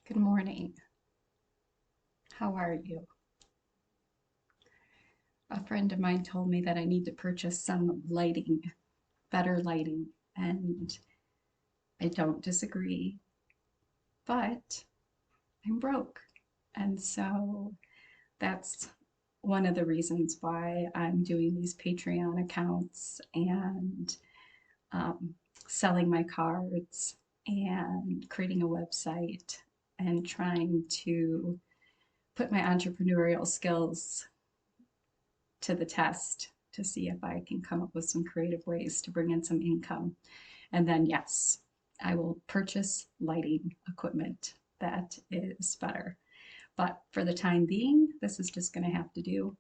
Good morning. How are you? A friend of mine told me that I need to purchase some lighting, better lighting, and I don't disagree, but I'm broke. And so that's one of the reasons why I'm doing these Patreon accounts and um, selling my cards and creating a website and trying to put my entrepreneurial skills to the test to see if I can come up with some creative ways to bring in some income. And then, yes, I will purchase lighting equipment that is better. But for the time being, this is just going to have to do.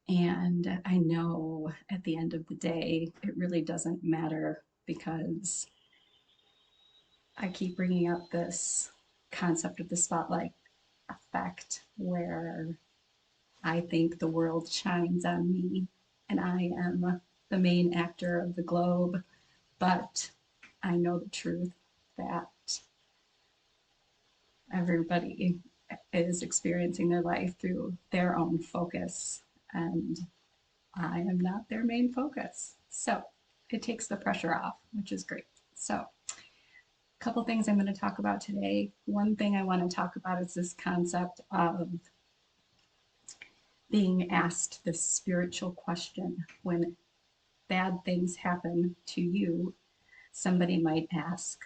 And I know at the end of the day, it really doesn't matter because I keep bringing up this concept of the spotlight effect where I think the world shines on me and I am the main actor of the globe, but I know the truth that everybody is experiencing their life through their own focus, and I am not their main focus. So it takes the pressure off, which is great. So, a couple things I'm going to talk about today. One thing I want to talk about is this concept of being asked this spiritual question when bad things happen to you. Somebody might ask,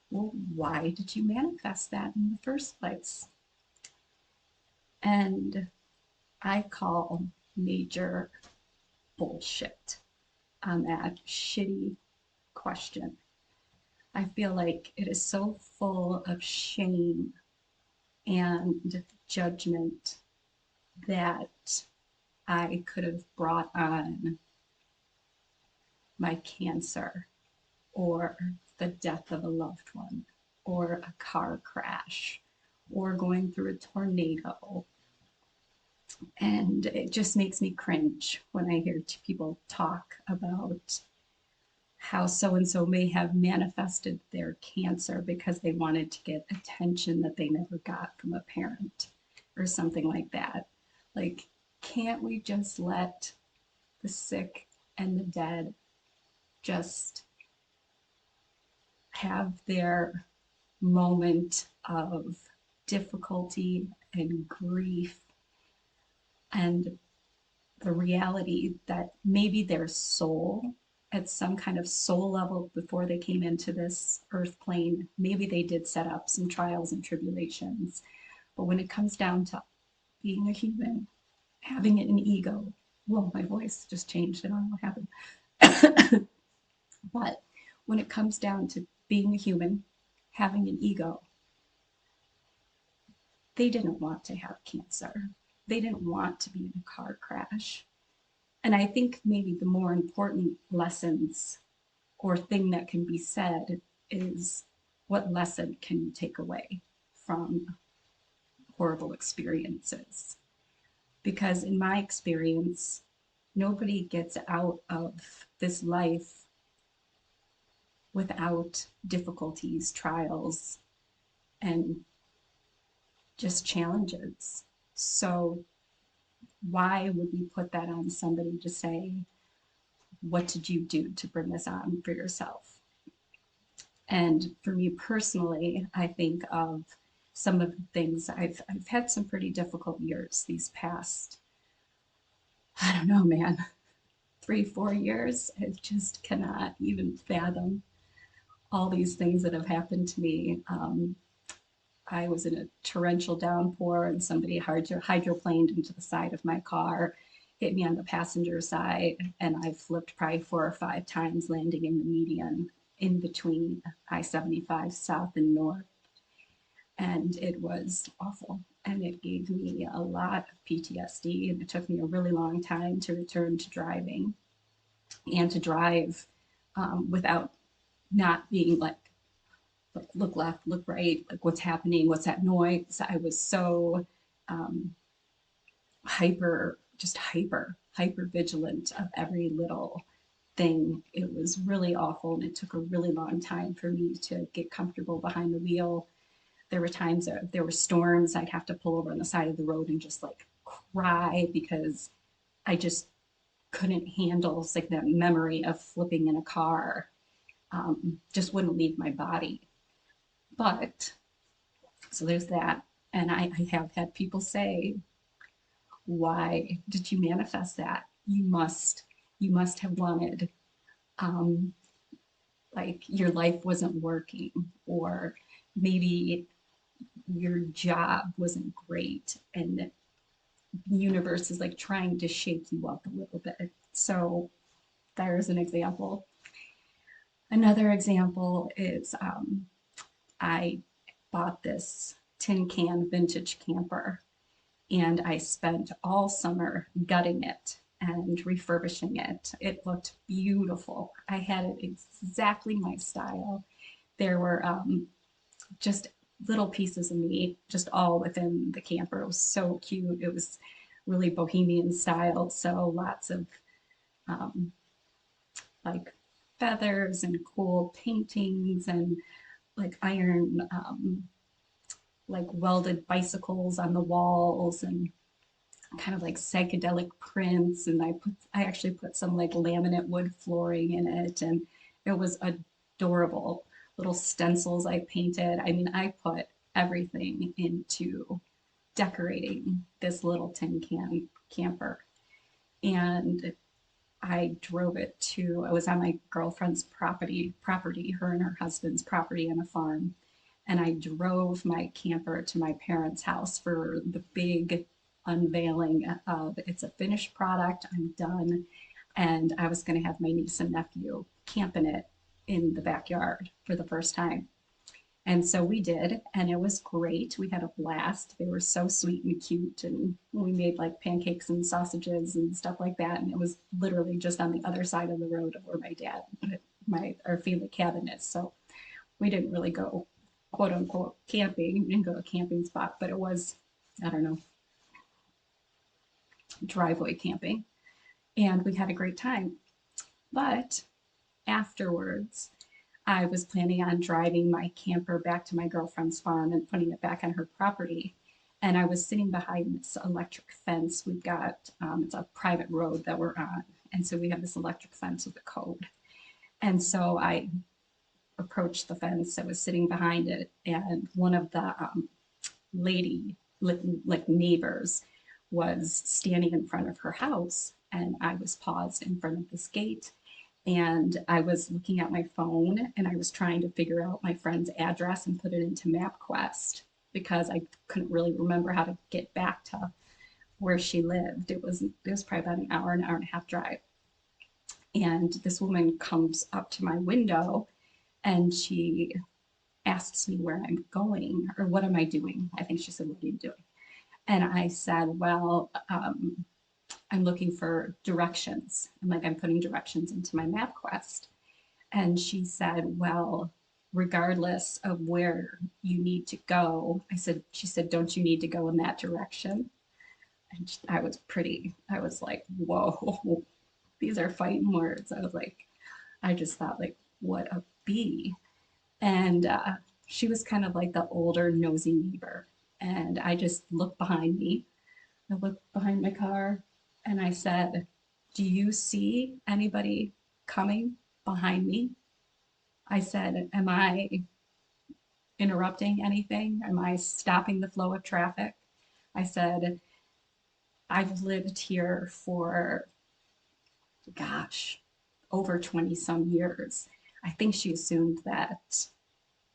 well, why did you manifest that in the first place? And I call major bullshit on that shitty question. I feel like it is so full of shame and judgment that I could have brought on my cancer or the death of a loved one or a car crash or going through a tornado. And it just makes me cringe when I hear people talk about how so and so may have manifested their cancer because they wanted to get attention that they never got from a parent or something like that. Like, can't we just let the sick and the dead just have their moment of difficulty and grief and the reality that maybe their soul at some kind of soul level before they came into this earth plane, maybe they did set up some trials and tribulations. But when it comes down to being a human, having an ego, well, my voice just changed. I don't know what happened. But when it comes down to being a human, having an ego, they didn't want to have cancer. They didn't want to be in a car crash. And I think maybe the more important lessons or thing that can be said is what lesson can you take away from horrible experiences? Because in my experience, nobody gets out of this life without difficulties, trials, and just challenges. So, why would we put that on somebody to say, what did you do to bring this on for yourself? And for me personally, I think of some of the things I've had some pretty difficult years these past, I don't know, man, 3, 4 years. I just cannot even fathom all these things that have happened to me. I was in a torrential downpour and somebody hydroplaned into the side of my car, hit me on the passenger side, and I flipped probably 4 or 5 times, landing in the median in between I-75 South and North. And it was awful. And it gave me a lot of PTSD. And it took me a really long time to return to driving and to drive without not being like look left, look right, like what's happening, what's that noise. I was so um, hyper vigilant of every little thing. It was really awful, and it took a really long time for me to get comfortable behind the wheel there were times that there were storms, I'd have to pull over on the side of the road and just like cry because I just couldn't handle like that memory of flipping in a car. Just wouldn't leave my body. But so there's that. And I have had people say, why did you manifest that? You must have wanted, um, like your life wasn't working, or maybe your job wasn't great, and the universe is like trying to shake you up a little bit. So there's an example. Another example is I bought this tin can vintage camper, and I spent all summer gutting it and refurbishing it. It looked beautiful. I had it exactly my style. There were just little pieces of me just all within the camper. It was so cute. It was really bohemian style. So lots of um, like feathers and cool paintings and like iron, like welded bicycles on the walls and kind of like psychedelic prints. And I actually put some like laminate wood flooring in it, and it was adorable. Little stencils I painted. I mean, I put everything into decorating this little tin can camper. And I drove it to, I was on my girlfriend's property, her and her husband's property on a farm. And I drove my camper to my parents' house for the big unveiling of it's a finished product, I'm done. And I was going to have my niece and nephew camp in it in the backyard for the first time. And so we did, and it was great. We had a blast. They were so sweet and cute, and we made like pancakes and sausages and stuff like that. And it was literally just on the other side of the road of where our family cabin is. So we didn't really go quote unquote camping. We didn't go to a camping spot, but it was, I don't know, driveway camping. And we had a great time. But afterwards, I was planning on driving my camper back to my girlfriend's farm and putting it back on her property. And I was sitting behind this electric fence. We've got, it's a private road that we're on. And so we have this electric fence with a code. And so I approached the fence. I was sitting behind it, and one of the lady, like neighbors, was standing in front of her house. And I was paused in front of this gate, and I was looking at my phone, and I was trying to figure out my friend's address and put it into MapQuest because I couldn't really remember how to get back to where she lived. It was probably about an hour and a half drive. And this woman comes up to my window, and she asks me where I'm going or what am I doing. I think she said, "What are you doing?" And I said, "Well, I'm looking for directions." I'm putting directions into my MapQuest. And she said, "Well, regardless of where you need to go," she said, "Don't you need to go in that direction?" And I was like, whoa, these are fighting words. I just thought, like, what a bee. And she was kind of like the older, nosy neighbor. And I just looked behind me. I looked behind my car, and I said, "Do you see anybody coming behind me?" I said, "Am I interrupting anything? Am I stopping the flow of traffic?" I said, "I've lived here for, gosh, over 20 some years." I think she assumed that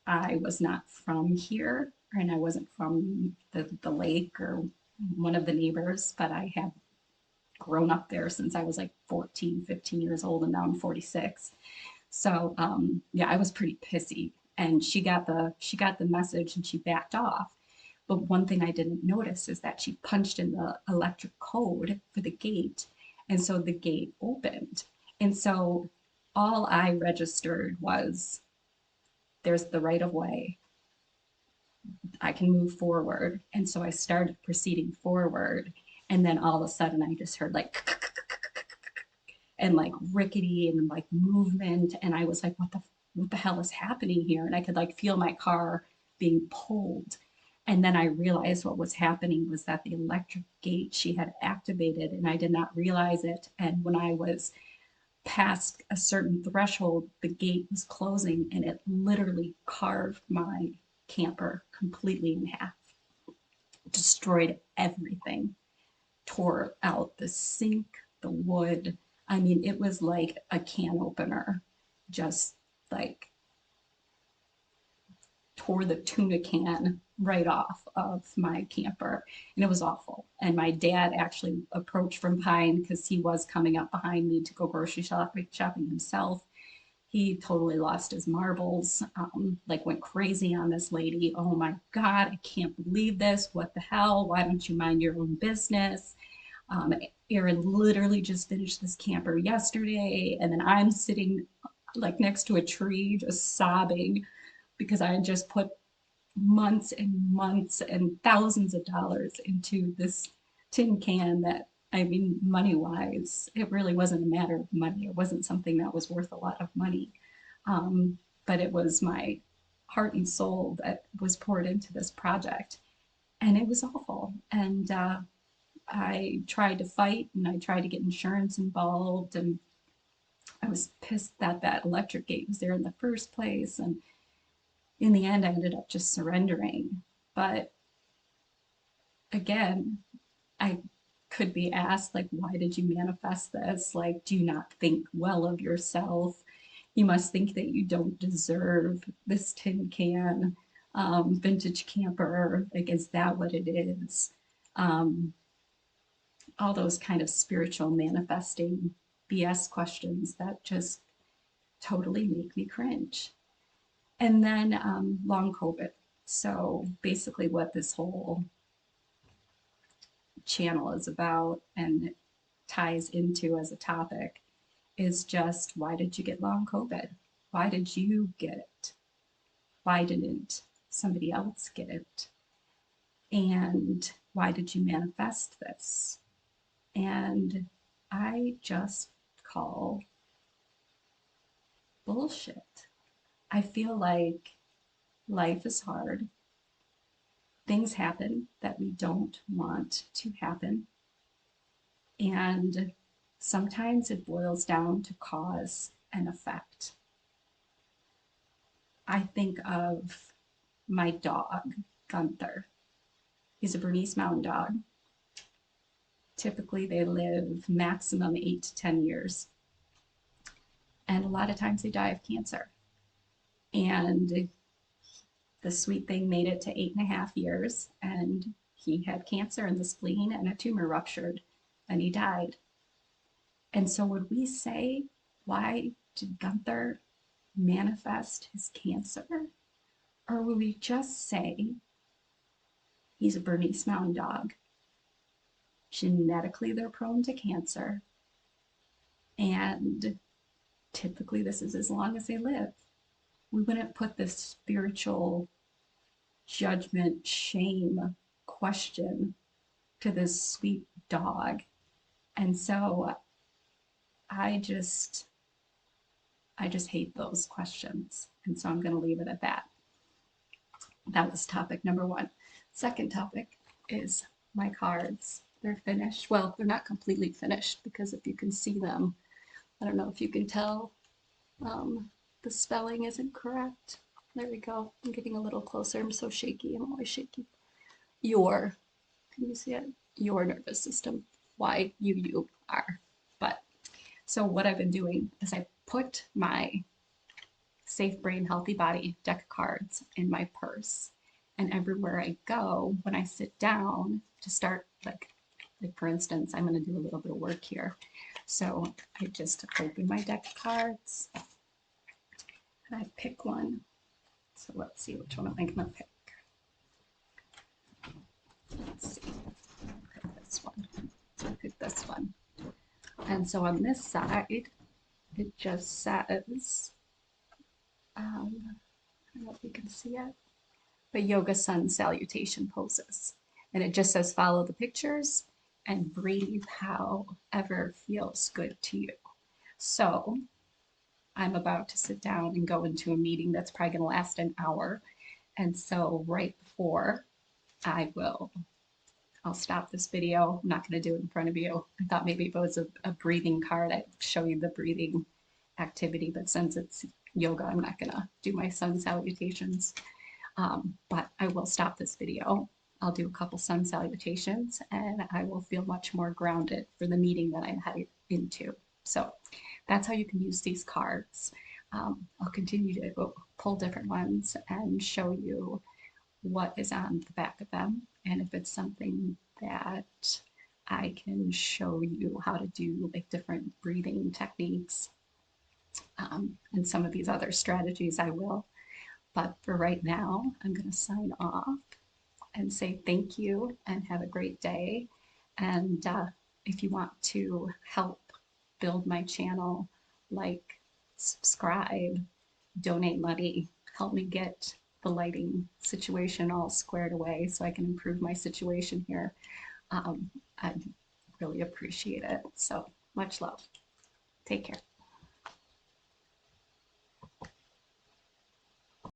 I was not from here and I wasn't from the lake or one of the neighbors, but I have grown up there since I was like 14, 15 years old, and now I'm 46. So yeah, I was pretty pissy, and she got the message and she backed off. But one thing I didn't notice is that she punched in the electric code for the gate, and so the gate opened. And so all I registered was there's the right of way. I can move forward. And so I started proceeding forward. And then all of a sudden I just heard like and like rickety and like movement. And I was like, what the hell is happening here? And I could like feel my car being pulled. And then I realized what was happening was that the electric gate she had activated, and I did not realize it. And when I was past a certain threshold, the gate was closing and it literally carved my camper completely in half, destroyed everything, tore out the sink, the wood. I mean, it was like a can opener, just like tore the tuna can right off of my camper, and it was awful. And my dad actually approached from behind because he was coming up behind me to go grocery shopping himself. He totally lost his marbles, like went crazy on this lady. Oh my God, I can't believe this. What the hell? Why don't you mind your own business? Aaron literally just finished this camper yesterday, and then I'm sitting like next to a tree just sobbing because I had just put months and months and thousands of dollars into this tin can that, I mean, money wise, it really wasn't a matter of money. It wasn't something that was worth a lot of money. But it was my heart and soul that was poured into this project. And it was awful. And I tried to fight and I tried to get insurance involved. And I was pissed that that electric gate was there in the first place. And in the end, I ended up just surrendering. But again, I could be asked, like, why did you manifest this? Like, do you not think well of yourself? You must think that you don't deserve this tin can, vintage camper. Like, is that what it is? Um, all those kind of spiritual manifesting BS questions that just totally make me cringe. And then long COVID. So basically, what this whole channel is about and ties into as a topic is just, why did you get long COVID? Why did you get it? Why didn't somebody else get it? And why did you manifest this? And I just call bullshit. I feel like life is hard. Things happen that we don't want to happen. And sometimes it boils down to cause and effect. I think of my dog, Gunther. He's a Bernese Mountain Dog. Typically, they live maximum 8 to 10 years. And a lot of times they die of cancer. And the sweet thing made it to 8.5 years, and he had cancer in the spleen and a tumor ruptured, and he died. And so, would we say, why did Gunther manifest his cancer? Or would we just say, he's a Bernese Mountain Dog? Genetically, they're prone to cancer, and typically, this is as long as they live. We wouldn't put this spiritual judgment, shame question to this sweet dog. And so I just hate those questions. And so I'm going to leave it at that. That was topic number one. Second topic is my cards. They're finished. Well, they're not completely finished because if you can see them, I don't know if you can tell, the spelling isn't correct. There we go. I'm getting a little closer. I'm so shaky. I'm always shaky. Your, can you see it? Your nervous system. YUUR. But so what I've been doing is I put my Safe Brain Healthy Body deck of cards in my purse. And everywhere I go, when I sit down to start, like for instance, I'm going to do a little bit of work here. So I just open my deck of cards and I pick one. So let's see, which one am I going to pick? Let's see. Pick this one. So I pick this one. And so on this side, it just says, I don't know if you can see it, but Yoga Sun Salutation Poses. And it just says, follow the pictures and breathe however feels good to you. So I'm about to sit down and go into a meeting that's probably going to last an hour. And so right before I'll stop this video. I'm not going to do it in front of you. I thought maybe if it was a breathing card, I'd show you the breathing activity, but since it's yoga, I'm not going to do my sun salutations. But I will stop this video. I'll do a couple sun salutations and I will feel much more grounded for the meeting that I'm headed into. So that's how you can use these cards. I'll continue to pull different ones and show you what is on the back of them. And if it's something that I can show you how to do, like different breathing techniques and some of these other strategies, I will. But for right now, I'm going to sign off and say thank you and have a great day. And if you want to help build my channel, like, subscribe, donate money, help me get the lighting situation all squared away so I can improve my situation here. I'd really appreciate it. So much love. Take care.